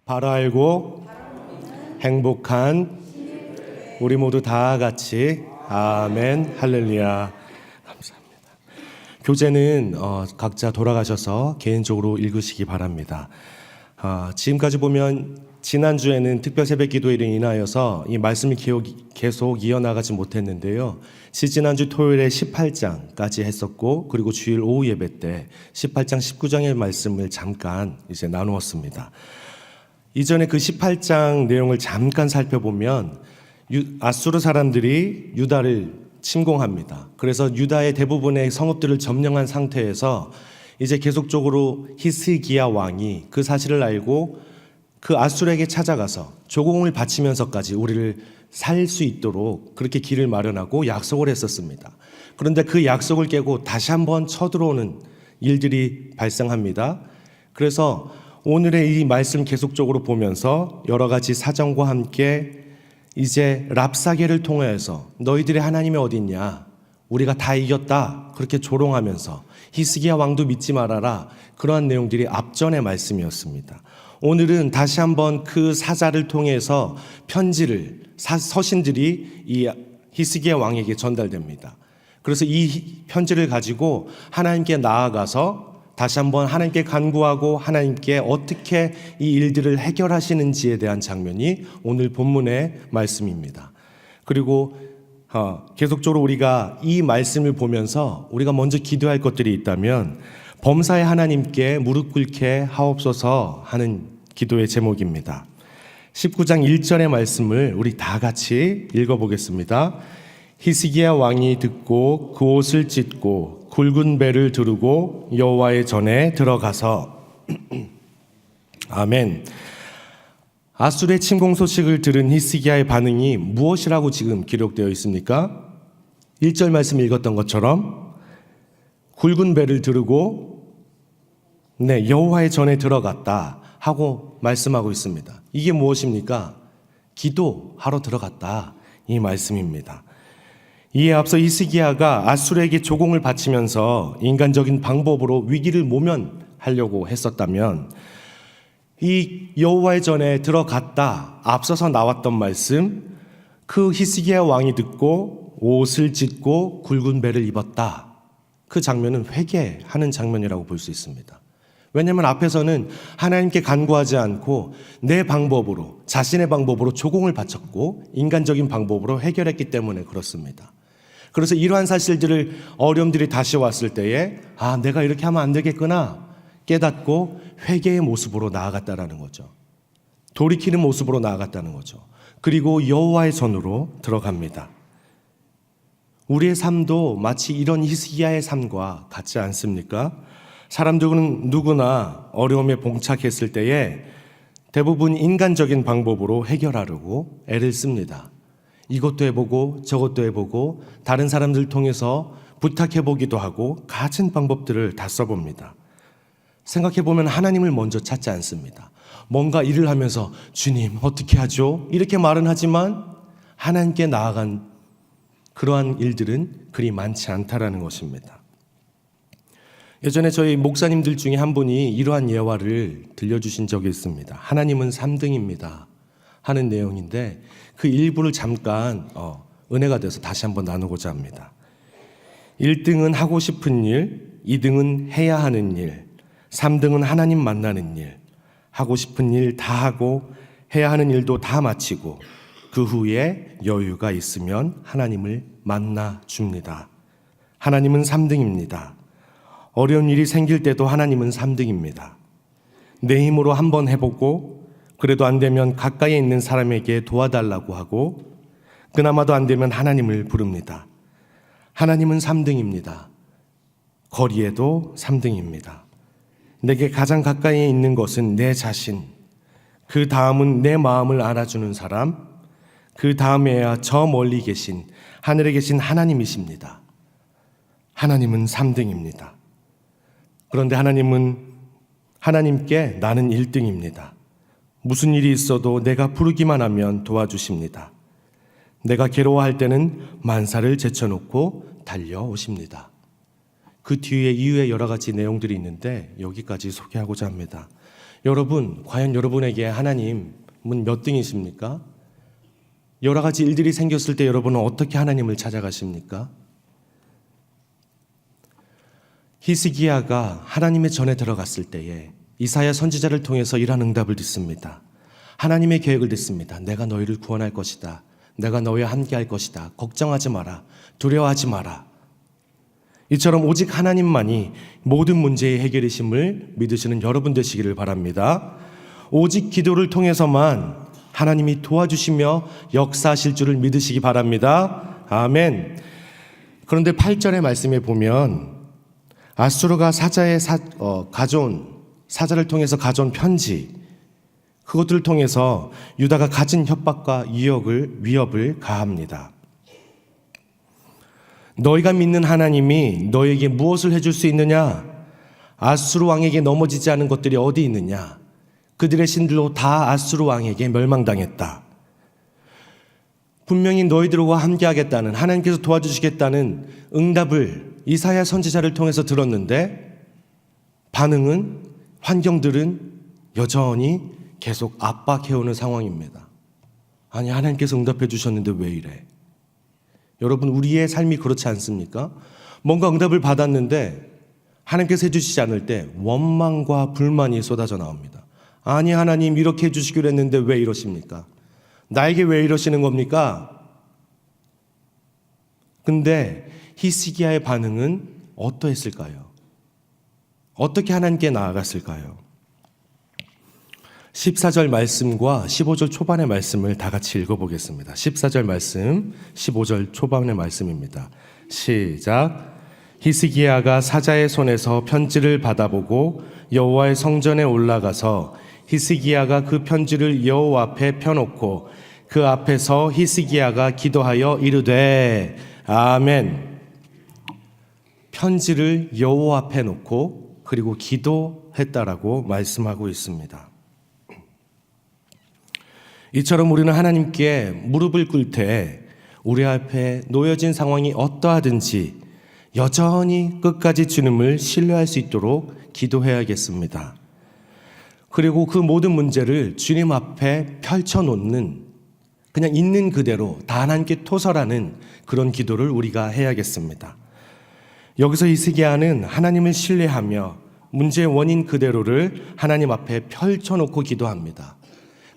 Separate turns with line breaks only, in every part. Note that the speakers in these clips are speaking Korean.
바로 알고 행복한 우리 모두 다 같이 아멘 할렐루야. 감사합니다. 교재는 각자 돌아가셔서 개인적으로 읽으시기 바랍니다. 지금까지 보면 지난주에는 특별 새벽 기도회로 인하여서 이 말씀이 계속 이어나가지 못했는데요. 지난주 토요일에 18장까지 했었고, 그리고 주일 오후 예배 때 18장 19장의 말씀을 잠깐 이제 나누었습니다. 이전에 그 18장 내용을 잠깐 살펴보면 아수르 사람들이 유다를 침공합니다. 그래서 유다의 대부분의 성읍들을 점령한 상태에서 이제 계속적으로 히스기야 왕이 그 사실을 알고 그 아수르에게 찾아가서 조공을 바치면서까지 우리를 살 수 있도록 그렇게 길을 마련하고 약속을 했었습니다. 그런데 그 약속을 깨고 다시 한번 쳐들어오는 일들이 발생합니다. 그래서 오늘의 이 말씀 계속적으로 보면서 여러 가지 사정과 함께 이제 랍사게를 통해서 너희들의 하나님이 어디 있냐? 우리가 다 이겼다. 그렇게 조롱하면서 히스기야 왕도 믿지 말아라. 그러한 내용들이 앞전의 말씀이었습니다. 오늘은 다시 한번 그 사자를 통해서 편지를 서신들이 이 히스기야 왕에게 전달됩니다. 그래서 이 편지를 가지고 하나님께 나아가서 다시 한번 하나님께 간구하고 하나님께 어떻게 이 일들을 해결하시는지에 대한 장면이 오늘 본문의 말씀입니다. 그리고 계속적으로 우리가 이 말씀을 보면서 우리가 먼저 기도할 것들이 있다면 범사의 하나님께 무릎 꿇게 하옵소서 하는 기도의 제목입니다. 19장 1절의 말씀을 우리 다 같이 읽어보겠습니다. 히스기야 왕이 듣고 그 옷을 찢고 굵은 배를 두르고 여호와의 전에 들어가서 아멘. 아수르의 침공 소식을 들은 히스기야의 반응이 무엇이라고 지금 기록되어 있습니까? 1절 말씀 읽었던 것처럼 굵은 배를 두르고 여호와의 전에 들어갔다 하고 말씀하고 있습니다. 이게 무엇입니까? 기도하러 들어갔다 이 말씀입니다. 이에 앞서 히스기야가 아수르에게 조공을 바치면서 인간적인 방법으로 위기를 모면하려고 했었다면 이 여호와의 전에 들어갔다 앞서서 나왔던 말씀, 그 히스기야 왕이 듣고 옷을 찢고 굵은 배를 입었다. 그 장면은 회개하는 장면이라고 볼 수 있습니다. 왜냐하면 앞에서는 하나님께 간구하지 않고 내 방법으로, 자신의 방법으로 조공을 바쳤고 인간적인 방법으로 해결했기 때문에 그렇습니다. 그래서 이러한 사실들을 어려움들이 다시 왔을 때에 내가 이렇게 하면 안 되겠구나 깨닫고 회개의 모습으로 나아갔다라는 거죠. 돌이키는 모습으로 나아갔다는 거죠. 그리고 여호와의 전으로 들어갑니다. 우리의 삶도 마치 이런 히스기야의 삶과 같지 않습니까? 사람들은 누구나 어려움에 봉착했을 때에 대부분 인간적인 방법으로 해결하려고 애를 씁니다. 이것도 해보고 저것도 해보고 다른 사람들 통해서 부탁해보기도 하고 같은 방법들을 다 써봅니다. 생각해보면 하나님을 먼저 찾지 않습니다. 뭔가 일을 하면서 주님 어떻게 하죠? 이렇게 말은 하지만 하나님께 나아간 그러한 일들은 그리 많지 않다라는 것입니다. 예전에 저희 목사님들 중에 한 분이 이러한 예화를 들려주신 적이 있습니다. 하나님은 3등입니다 하는 내용인데 그 일부를 잠깐 은혜가 돼서 다시 한번 나누고자 합니다. 1등은 하고 싶은 일, 2등은 해야 하는 일, 3등은 하나님 만나는 일. 하고 싶은 일 다 하고 해야 하는 일도 다 마치고 그 후에 여유가 있으면 하나님을 만나 줍니다. 하나님은 3등입니다. 어려운 일이 생길 때도 하나님은 3등입니다. 내 힘으로 한번 해보고 그래도 안 되면 가까이에 있는 사람에게 도와달라고 하고 그나마도 안 되면 하나님을 부릅니다. 하나님은 3등입니다. 거리에도 3등입니다. 내게 가장 가까이에 있는 것은 내 자신, 그 다음은 내 마음을 알아주는 사람, 그 다음에야 저 멀리 계신 하늘에 계신 하나님이십니다. 하나님은 3등입니다. 그런데 하나님께 나는 1등입니다. 무슨 일이 있어도 내가 부르기만 하면 도와주십니다. 내가 괴로워할 때는 만사를 제쳐놓고 달려오십니다. 그 뒤에 이후에 여러 가지 내용들이 있는데 여기까지 소개하고자 합니다. 여러분, 과연 여러분에게 하나님은 몇 등이십니까? 여러 가지 일들이 생겼을 때 여러분은 어떻게 하나님을 찾아가십니까? 히스기야가 하나님의 전에 들어갔을 때에 이사야 선지자를 통해서 이러한 응답을 듣습니다. 하나님의 계획을 듣습니다. 내가 너희를 구원할 것이다. 내가 너희와 함께할 것이다. 걱정하지 마라. 두려워하지 마라. 이처럼 오직 하나님만이 모든 문제의 해결이심을 믿으시는 여러분 되시기를 바랍니다. 오직 기도를 통해서만 하나님이 도와주시며 역사하실 줄을 믿으시기 바랍니다. 아멘. 그런데 8절의 말씀에 보면 아수르가 가져온 사자를 통해서 가져온 편지, 그것들을 통해서 유다가 가진 협박과 위협을 가합니다. 너희가 믿는 하나님이 너희에게 무엇을 해줄 수 있느냐? 아수르 왕에게 넘어지지 않은 것들이 어디 있느냐? 그들의 신들로 다 아수르 왕에게 멸망당했다. 분명히 너희들과 함께하겠다는, 하나님께서 도와주시겠다는 응답을 이사야 선지자를 통해서 들었는데 반응은, 환경들은 여전히 계속 압박해오는 상황입니다. 아니, 하나님께서 응답해 주셨는데 왜 이래? 여러분, 우리의 삶이 그렇지 않습니까? 뭔가 응답을 받았는데 하나님께서 해주시지 않을 때 원망과 불만이 쏟아져 나옵니다. 아니, 하나님 이렇게 해주시기로 했는데 왜 이러십니까? 나에게 왜 이러시는 겁니까? 근데 히스기야의 반응은 어떠했을까요? 어떻게 하나님께 나아갔을까요? 14절 말씀과 15절 초반의 말씀을 다 같이 읽어보겠습니다. 14절 말씀, 15절 초반의 말씀입니다. 시작. 히스기야가 사자의 손에서 편지를 받아보고 여호와의 성전에 올라가서 히스기야가 그 편지를 여호와 앞에 펴놓고 그 앞에서 히스기야가 기도하여 이르되 아멘. 편지를 여호와 앞에 놓고 그리고 기도했다라고 말씀하고 있습니다. 이처럼 우리는 하나님께 무릎을 꿇을 때 우리 앞에 놓여진 상황이 어떠하든지 여전히 끝까지 주님을 신뢰할 수 있도록 기도해야겠습니다. 그리고 그 모든 문제를 주님 앞에 펼쳐놓는, 그냥 있는 그대로 다 하나님께 토설하는 그런 기도를 우리가 해야겠습니다. 여기서 히스기야는 하나님을 신뢰하며 문제의 원인 그대로를 하나님 앞에 펼쳐놓고 기도합니다.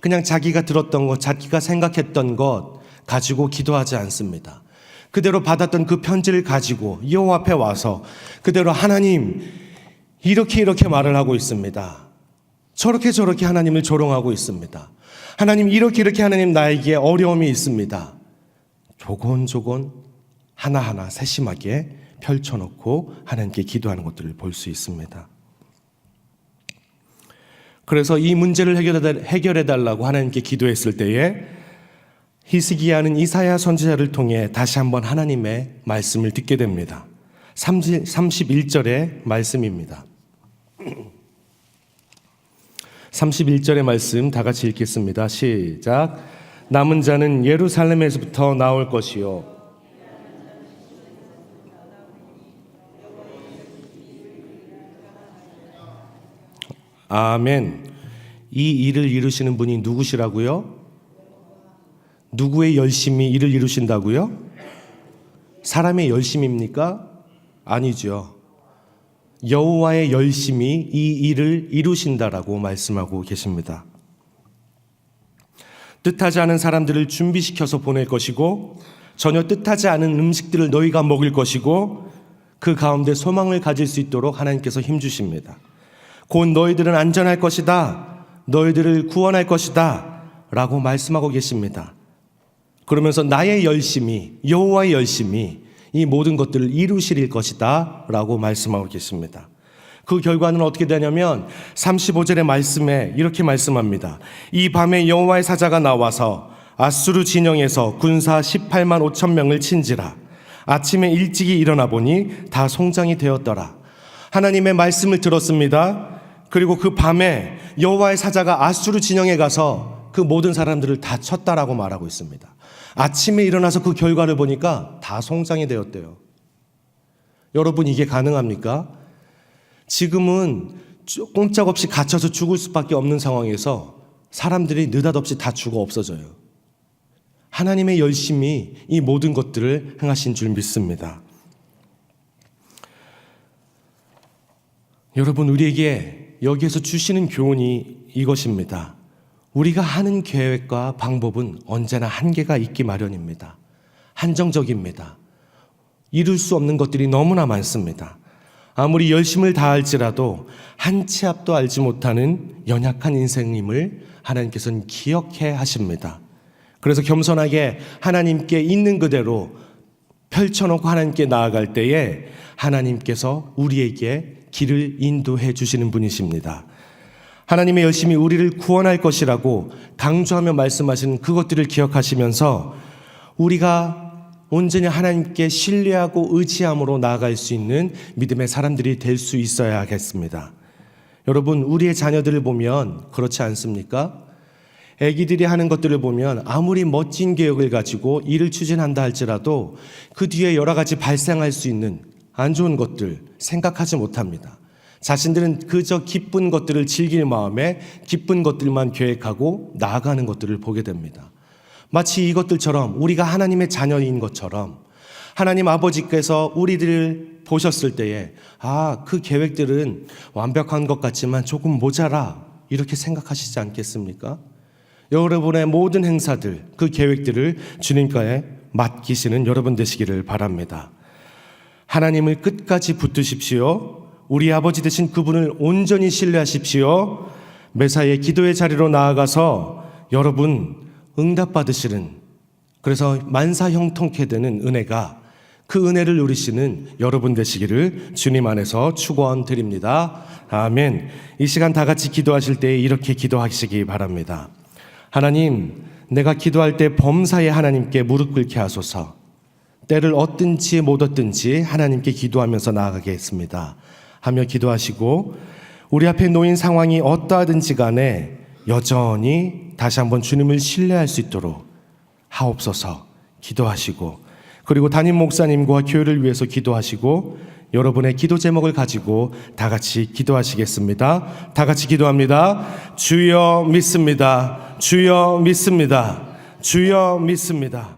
그냥 자기가 들었던 것, 자기가 생각했던 것 가지고 기도하지 않습니다. 그대로 받았던 그 편지를 가지고 여호와 앞에 와서 그대로 하나님 이렇게 말을 하고 있습니다. 저렇게 하나님을 조롱하고 있습니다. 하나님 이렇게 하나님 나에게 어려움이 있습니다. 조곤조곤 하나하나 세심하게 펼쳐놓고 하나님께 기도하는 것들을 볼 수 있습니다. 그래서 이 문제를 해결해달라고 하나님께 기도했을 때에 히스기야는 이사야 선지자를 통해 다시 한번 하나님의 말씀을 듣게 됩니다. 31절의 말씀입니다. 31절의 말씀 다 같이 읽겠습니다. 시작. 남은 자는 예루살렘에서부터 나올 것이요 아멘. 이 일을 이루시는 분이 누구시라고요? 누구의 열심이 일을 이루신다고요? 사람의 열심입니까? 아니죠. 여호와의 열심이 이 일을 이루신다라고 말씀하고 계십니다. 뜻하지 않은 사람들을 준비시켜서 보낼 것이고 전혀 뜻하지 않은 음식들을 너희가 먹을 것이고 그 가운데 소망을 가질 수 있도록 하나님께서 힘주십니다. 곧 너희들은 안전할 것이다. 너희들을 구원할 것이다. 라고 말씀하고 계십니다. 그러면서 나의 열심이, 여호와의 열심이 이 모든 것들을 이루실 것이다. 라고 말씀하고 계십니다. 그 결과는 어떻게 되냐면 35절의 말씀에 이렇게 말씀합니다. 이 밤에 여호와의 사자가 나와서 아수르 진영에서 군사 18만 5천 명을 친지라. 아침에 일찍이 일어나 보니 다 송장이 되었더라. 하나님의 말씀을 들었습니다. 그리고 그 밤에 여호와의 사자가 아수르 진영에 가서 그 모든 사람들을 다 쳤다라고 말하고 있습니다. 아침에 일어나서 그 결과를 보니까 다 송장이 되었대요. 여러분, 이게 가능합니까? 지금은 꼼짝없이 갇혀서 죽을 수밖에 없는 상황에서 사람들이 느닷없이 다 죽어 없어져요. 하나님의 열심히 이 모든 것들을 행하신 줄 믿습니다. 여러분, 우리에게 여기에서 주시는 교훈이 이것입니다. 우리가 하는 계획과 방법은 언제나 한계가 있기 마련입니다. 한정적입니다. 이룰 수 없는 것들이 너무나 많습니다. 아무리 열심을 다할지라도 한 치 앞도 알지 못하는 연약한 인생임을 하나님께서는 기억해 하십니다. 그래서 겸손하게 하나님께 있는 그대로 펼쳐놓고 하나님께 나아갈 때에 하나님께서 우리에게 길을 인도해 주시는 분이십니다. 하나님의 열심히 우리를 구원할 것이라고 강조하며 말씀하시는 그것들을 기억하시면서 우리가 온전히 하나님께 신뢰하고 의지함으로 나아갈 수 있는 믿음의 사람들이 될 수 있어야 하겠습니다. 여러분, 우리의 자녀들을 보면 그렇지 않습니까? 아기들이 하는 것들을 보면 아무리 멋진 계획을 가지고 일을 추진한다 할지라도 그 뒤에 여러 가지 발생할 수 있는 안 좋은 것들 생각하지 못합니다. 자신들은 그저 기쁜 것들을 즐길 마음에 기쁜 것들만 계획하고 나아가는 것들을 보게 됩니다. 마치 이것들처럼 우리가 하나님의 자녀인 것처럼 하나님 아버지께서 우리들을 보셨을 때에 그 계획들은 완벽한 것 같지만 조금 모자라 이렇게 생각하시지 않겠습니까? 여러분의 모든 행사들, 그 계획들을 주님께 맡기시는 여러분 되시기를 바랍니다. 하나님을 끝까지 붙드십시오. 우리 아버지 되신 그분을 온전히 신뢰하십시오. 매사에 기도의 자리로 나아가서 여러분 응답받으시는, 그래서 만사형통케 되는 은혜가, 그 은혜를 누리시는 여러분 되시기를 주님 안에서 축원드립니다. 아멘. 이 시간 다 같이 기도하실 때 이렇게 기도하시기 바랍니다. 하나님, 내가 기도할 때 범사에 하나님께 무릎 꿇게 하소서. 때를 얻든지 못 얻든지 하나님께 기도하면서 나아가겠습니다 하며 기도하시고, 우리 앞에 놓인 상황이 어떠하든지 간에 여전히 다시 한번 주님을 신뢰할 수 있도록 하옵소서 기도하시고, 그리고 담임 목사님과 교회를 위해서 기도하시고, 여러분의 기도 제목을 가지고 다 같이 기도하시겠습니다. 다 같이 기도합니다. 주여 믿습니다. 주여 믿습니다. 주여 믿습니다.